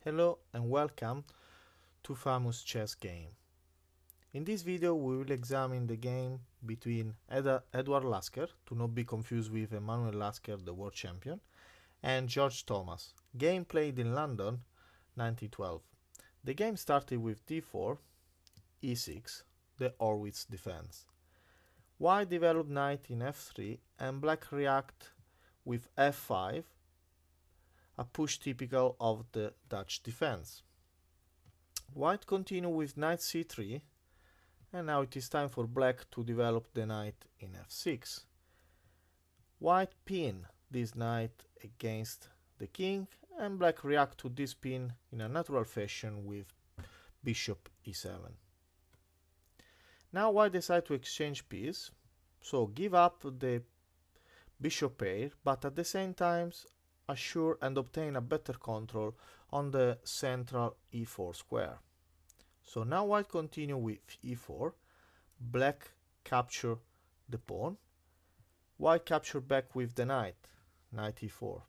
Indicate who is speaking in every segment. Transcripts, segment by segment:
Speaker 1: Hello and welcome to famous chess game. In this video we will examine the game between Edward Lasker, to not be confused with Emanuel Lasker, the world champion, and George Thomas. Game played in London 1912. The game started with d4, e6, the Horwitz defense. White developed knight in f3 and black react with f5, a push typical of the Dutch defense. White continued with knight c3, and now it is time for black to develop the knight in f6. White pin this knight against the king, and black react to this pin in a natural fashion with bishop e7. Now white decide to exchange piece, so give up the bishop pair, but at the same time assure and obtain a better control on the central e4 square. So now white continue with e4, black capture the pawn, white capture back with the knight, knight e4.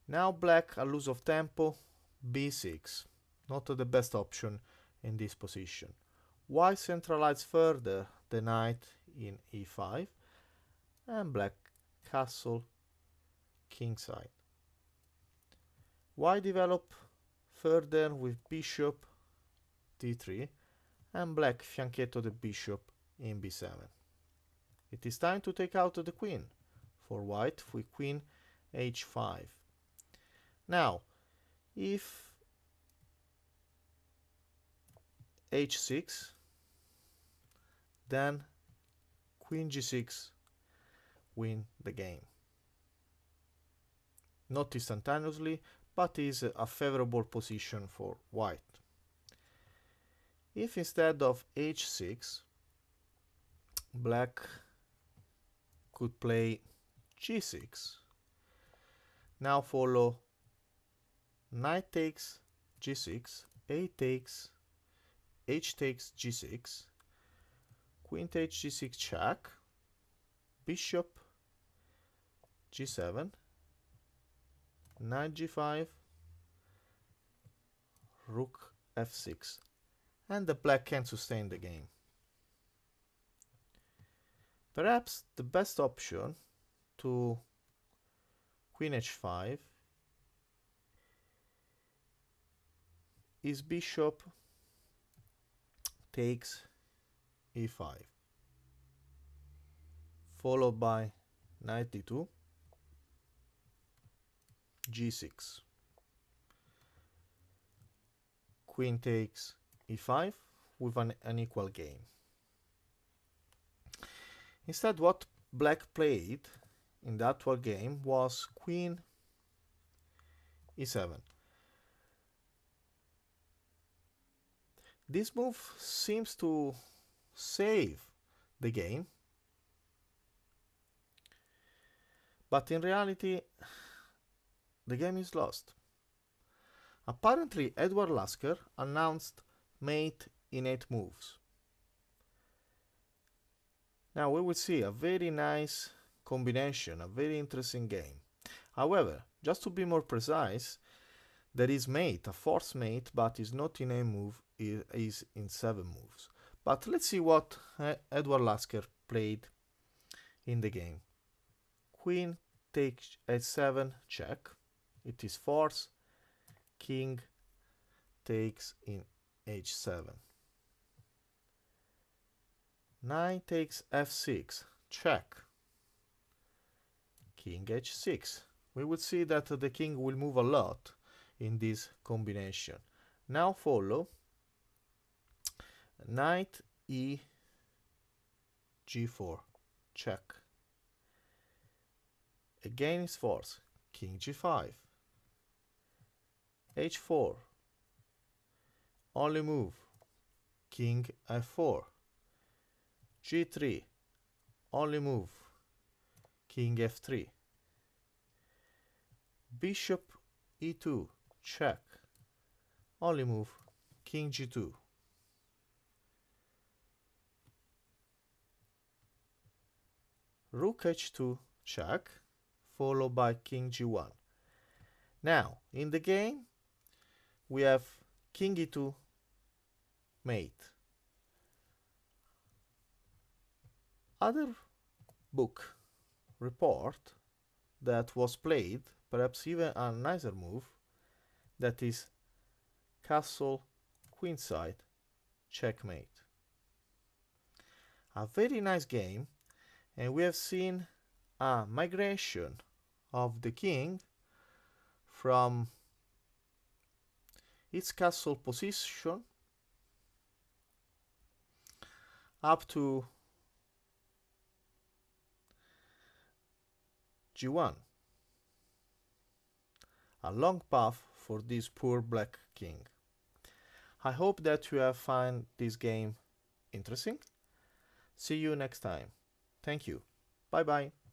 Speaker 1: Now black a lose of tempo, b6, not the best option in this position. White centralize further the knight in e5, and black castle kingside. White develop further with bishop d3, and black fianchetto the bishop in b7. It is time to take out the queen for white with queen h5. Now, if h6, then queen g6 win the game. Not instantaneously, but is a favorable position for white. If instead of h6, black could play g6, now follow knight takes g6, h takes g6, queen takes g6 check, bishop g7, knight g5, rook f6, and the black can sustain the game. Perhaps the best option to queen h5 is bishop takes e5, followed by knight d2, g6, queen takes e5 with an unequal game. Instead, what black played in the actual game was queen e7. This move seems to save the game, but in reality the game is lost. Apparently Edward Lasker announced mate in 8 moves. Now we will see a very nice combination, a very interesting game. However, just to be more precise, there is mate, a forced mate, but is not in 8 move, is in 7 moves. But let's see what Edward Lasker played in the game. Queen takes h7 check, it is force, king takes in h7. Knight takes f6, check, king h6. We would see that the king will move a lot in this combination. Now follow knight e g4, check. Again is force, king g5, h4, only move, king f4, g3, only move, king f3, bishop e2, check, only move, king g2, rook h2 check, followed by king g1. Now, in the game, we have King E2 mate. Other book report that was played perhaps even a nicer move, that is castle queenside checkmate. A very nice game, and we have seen a migration of the king from its castle position up to G1. A long path for this poor black king. I hope that you have found this game interesting. See you next time. Thank you. Bye bye.